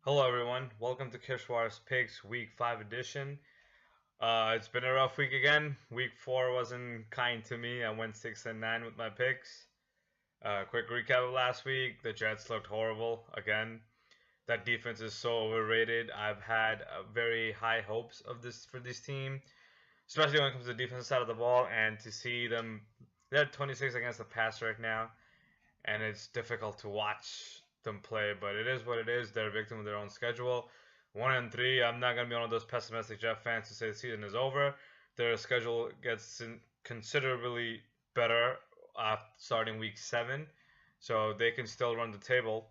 Hello everyone, welcome to Kishwar's Picks Week 5 edition. It's been a rough week again. Week 4 wasn't kind to me. I went 6 and 9 with my picks. Quick recap of last week. The Jets looked horrible again. That defense is so overrated. I've had very high hopes of this for this team, especially when it comes to the defensive side of the ball, and to see them, they're 26 against the pass right now, and it's difficult to watch them play, but it is what it is. They're a victim of their own schedule. 1-3. I'm not gonna be one of those pessimistic Jet fans to say the season is over. Their schedule gets considerably better starting week 7, so they can still run the table.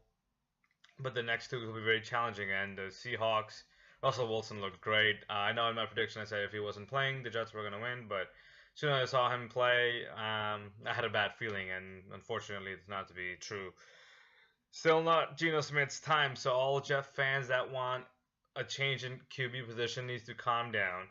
But the next two will be very challenging. And the Seahawks, Russell Wilson looked great. I know in my prediction I said if he wasn't playing, the Jets were gonna win, but as soon as I saw him play, I had a bad feeling, and unfortunately, it's not to be true. Still not Geno Smith's time, so all Jeff fans that want a change in QB position needs to calm down.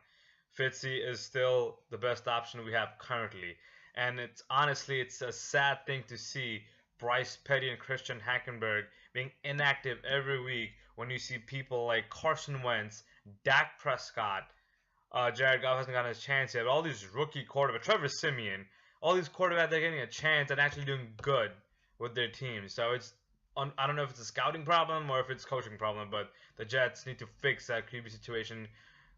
Fitzy is still the best option we have currently, and it's a sad thing to see Bryce Petty and Christian Hackenberg being inactive every week when you see people like Carson Wentz, Dak Prescott, Jared Goff hasn't gotten his chance yet. All these rookie quarterbacks, Trevor Siemian, all these quarterbacks are getting a chance and actually doing good with their teams. So I don't know if it's a scouting problem or if it's a coaching problem, but the Jets need to fix that QB situation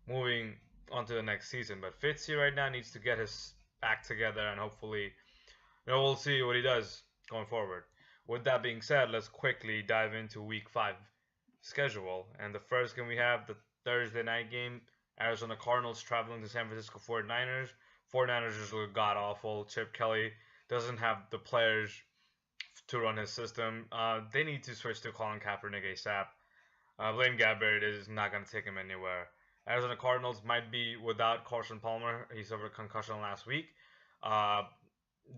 moving on to the next season. But Fitzy right now needs to get his act together, and hopefully, we'll see what he does going forward. With that being said, let's quickly dive into Week 5 schedule. And the first game we have, the Thursday night game, Arizona Cardinals traveling to San Francisco 49ers. 49ers just look god-awful. Chip Kelly doesn't have the players to run his system. They need to switch to Colin Kaepernick ASAP. Blaine Gabbert is not going to take him anywhere. Arizona Cardinals might be without Carson Palmer. He suffered a concussion last week.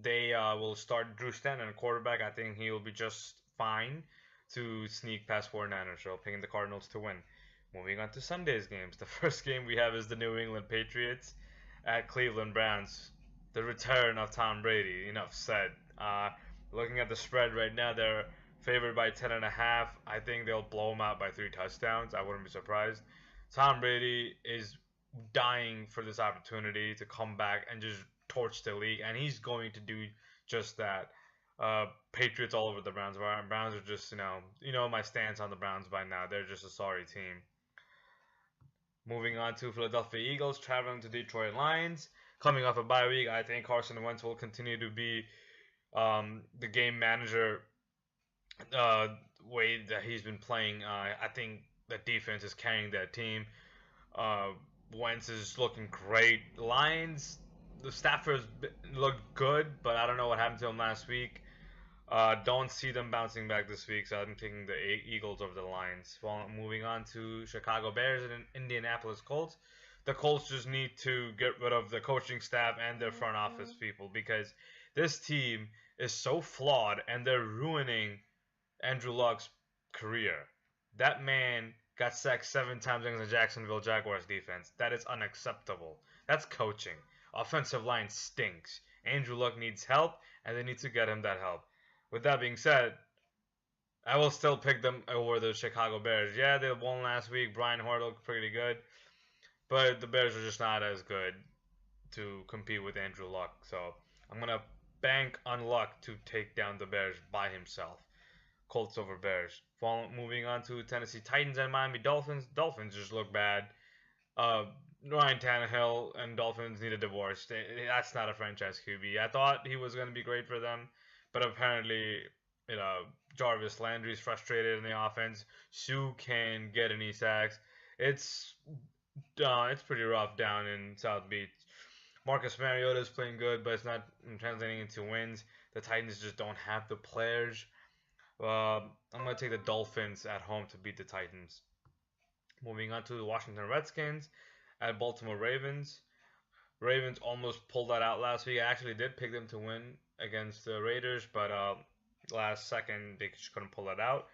They will start Drew Stanton at quarterback. I think he will be just fine to sneak past 49ers. So picking the Cardinals to win. Moving on to Sunday's games. The first game we have is the New England Patriots at Cleveland Browns. The return of Tom Brady. Enough said. Looking at the spread right now, they're favored by 10.5. I think they'll blow them out by 3 touchdowns. I wouldn't be surprised. Tom Brady is dying for this opportunity to come back and just torch the league, and he's going to do just that. Patriots all over the Browns. Browns are just, my stance on the Browns by now. They're just a sorry team. Moving on to Philadelphia Eagles traveling to Detroit Lions. Coming off a bye week, I think Carson Wentz will continue to be the game manager way that he's been playing. I think the defense is carrying that team. Wentz is looking great. Lions, the Stafford's looked good, but I don't know what happened to him last week. Don't see them bouncing back this week, so I'm taking the Eagles over the Lions. Well, moving on to Chicago Bears and Indianapolis Colts. The Colts just need to get rid of the coaching staff and their front office people, because this team is so flawed and they're ruining Andrew Luck's career. That man got sacked 7 times against the Jacksonville Jaguars defense. That is unacceptable. That's coaching. Offensive line stinks. Andrew Luck needs help, and they need to get him that help. With that being said, I will still pick them over the Chicago Bears. Yeah, they won last week. Brian Hoyer looked pretty good, but the Bears are just not as good to compete with Andrew Luck. So I'm going to bank on Luck to take down the Bears by himself. Colts over Bears. Moving on to Tennessee Titans and Miami Dolphins. Dolphins just look bad. Ryan Tannehill and Dolphins need a divorce. That's not a franchise QB. I thought he was going to be great for them, but apparently, Jarvis Landry's frustrated in the offense. Sue can get any sacks. It's pretty rough down in South Beach. Marcus Mariota is playing good, but it's not translating into wins. The Titans just don't have the players. I'm going to take the Dolphins at home to beat the Titans. Moving on to the Washington Redskins at Baltimore Ravens. Ravens almost pulled that out last week. I actually did pick them to win against the Raiders, but last second they just couldn't pull that out.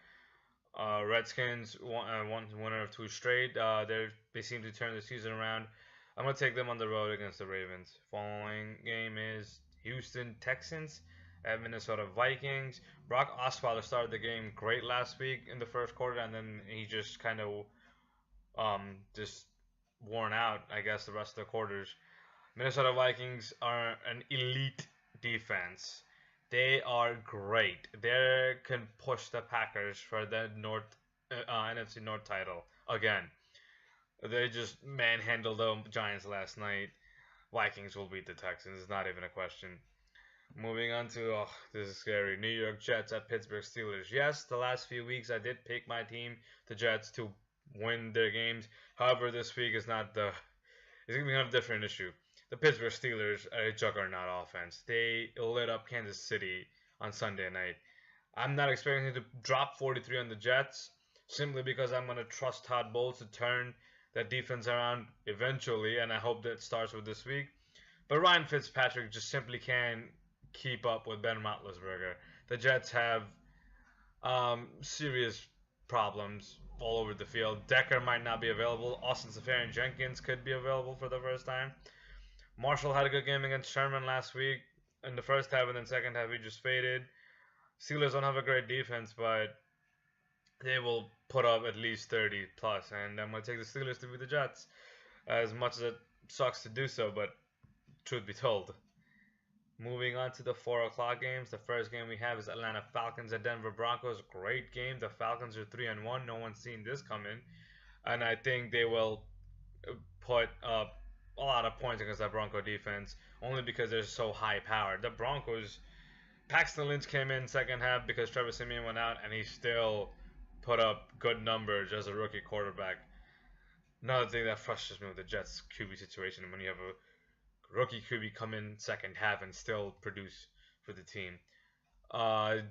Redskins won winner of 2 straight. They seem to turn the season around. I'm going to take them on the road against the Ravens. Following game is Houston Texans at Minnesota Vikings. Brock Osweiler started the game great last week in the first quarter, and then he just kind of just worn out, I guess, the rest of the quarters. Minnesota Vikings are an elite defense. They are great. They can push the Packers for the NFC North title again. They just manhandled the Giants last night. Vikings will beat the Texans. It's not even a question. Moving on to, oh, this is scary. New York Jets at Pittsburgh Steelers. Yes, the last few weeks I did pick my team, the Jets, to win their games. However, this week is not the. It's going to be a different issue. The Pittsburgh Steelers are a juggernaut offense. They lit up Kansas City on Sunday night. I'm not expecting to drop 43 on the Jets simply because I'm going to trust Todd Bowles to turn that defense around eventually, and I hope that starts with this week. But Ryan Fitzpatrick just simply can't keep up with Ben Roethlisberger. The Jets have serious problems all over the field. Decker might not be available. Austin Seferian-Jenkins could be available for the first time. Marshall had a good game against Sherman last week in the first half, and then second half he just faded. Steelers don't have a great defense, but they will put up at least 30 plus, and I'm going to take the Steelers to beat the Jets, as much as it sucks to do so, but truth be told. Moving on to the 4 o'clock games. The first game we have is Atlanta Falcons at Denver Broncos. Great game. The Falcons are 3-1. No one's seen this coming, and I think they will put up a lot of points against that Bronco defense, only because they're so high powered. The Broncos, Paxton Lynch came in second half because Trevor Siemian went out, and he still put up good numbers as a rookie quarterback. Another thing that frustrates me with the Jets QB situation, when you have a rookie QB come in second half and still produce for the team. I'm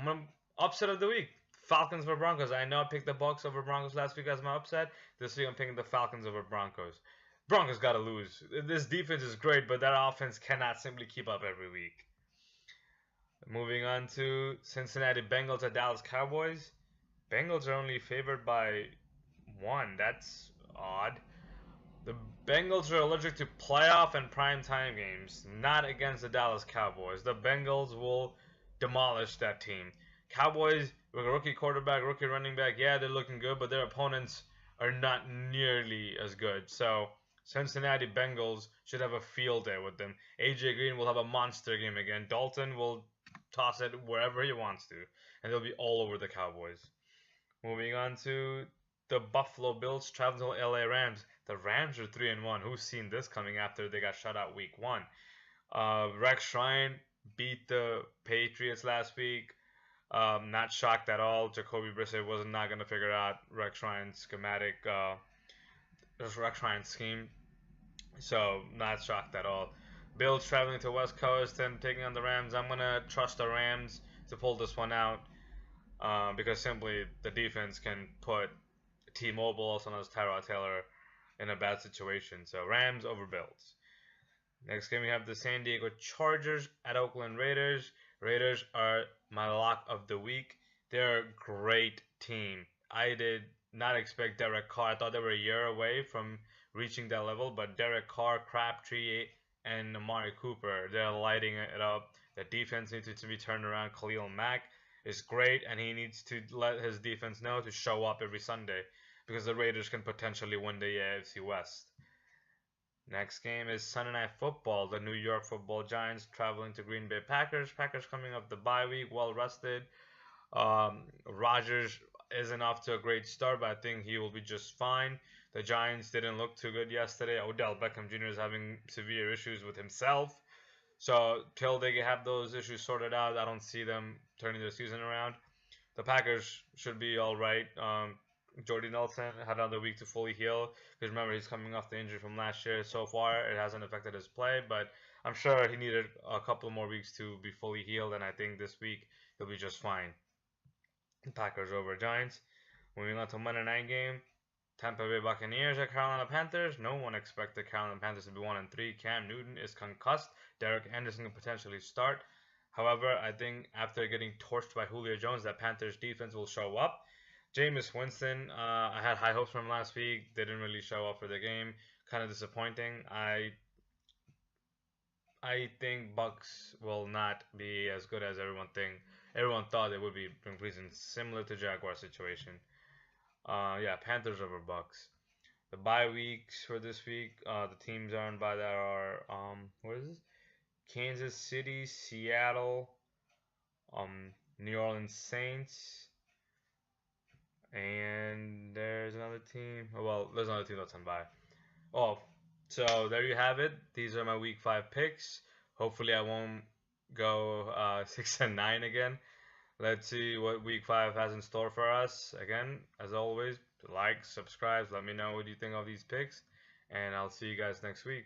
gonna upset of the week. Falcons over Broncos. I know I picked the Bucs over Broncos last week as my upset. This week I'm picking the Falcons over Broncos. Broncos got to lose. This defense is great, but that offense cannot simply keep up every week. Moving on to Cincinnati Bengals at Dallas Cowboys. Bengals are only favored by 1. That's odd. The Bengals are allergic to playoff and primetime games, not against the Dallas Cowboys. The Bengals will demolish that team. Cowboys, with a rookie quarterback, rookie running back, yeah, they're looking good, but their opponents are not nearly as good. So Cincinnati Bengals should have a field day with them. AJ Green will have a monster game again. Dalton will toss it wherever he wants to, and they'll be all over the Cowboys. Moving on to the Buffalo Bills traveling to LA Rams. The Rams are 3-1. Who's seen this coming after they got shut out week 1? Rex Ryan beat the Patriots last week. Not shocked at all. Jacoby Brissett was not going to figure out Rex Ryan's Rex Ryan's scheme. So, not shocked at all. Bills traveling to West Coast and taking on the Rams. I'm going to trust the Rams to pull this one out because simply the defense can put T-Mobile, also known as Tyrod Taylor, in a bad situation. So, Rams over Bills. Next game, we have the San Diego Chargers at Oakland Raiders. Raiders are my lock of the week. They're a great team. I did not expect Derek Carr. I thought they were a year away from reaching that level, but Derek Carr, Crabtree, and Amari Cooper, they're lighting it up. The defense needs to be turned around. Khalil Mack is great, and he needs to let his defense know to show up every Sunday because the Raiders can potentially win the AFC West. Next game is Sunday Night Football. The New York Football Giants traveling to Green Bay Packers. Packers coming off the bye week, well rested. Rodgers isn't off to a great start, but I think he will be just fine. The Giants didn't look too good yesterday. Odell Beckham Jr. is having severe issues with himself. So till they have those issues sorted out, I don't see them turning their season around. The Packers should be all right. Jordy Nelson had another week to fully heal. Because remember, he's coming off the injury from last year. So far, it hasn't affected his play. But I'm sure he needed a couple more weeks to be fully healed. And I think this week, he'll be just fine. Packers over Giants. Moving on to Monday night game. Tampa Bay Buccaneers at Carolina Panthers. No one expected Carolina Panthers to be 1-3. Cam Newton is concussed. Derek Anderson can potentially start. However, I think after getting torched by Julio Jones, that Panthers defense will show up. Jameis Winston, I had high hopes from last week. They didn't really show up for the game. Kind of disappointing. I I think Bucks will not be as good as everyone thought it would be preseason, similar to Jaguar situation. Yeah, Panthers over Bucks. The bye weeks for this week, the teams aren't by that are what is this? Kansas City, Seattle, New Orleans Saints, and there's another team. Oh, well, there's another team that's on bye. Oh, so there you have it. These are my week 5 picks. Hopefully, I won't go 6-9 again. Let's see what week 5 has in store for us. Again, as always, like, subscribe, let me know what you think of these picks, and I'll see you guys next week.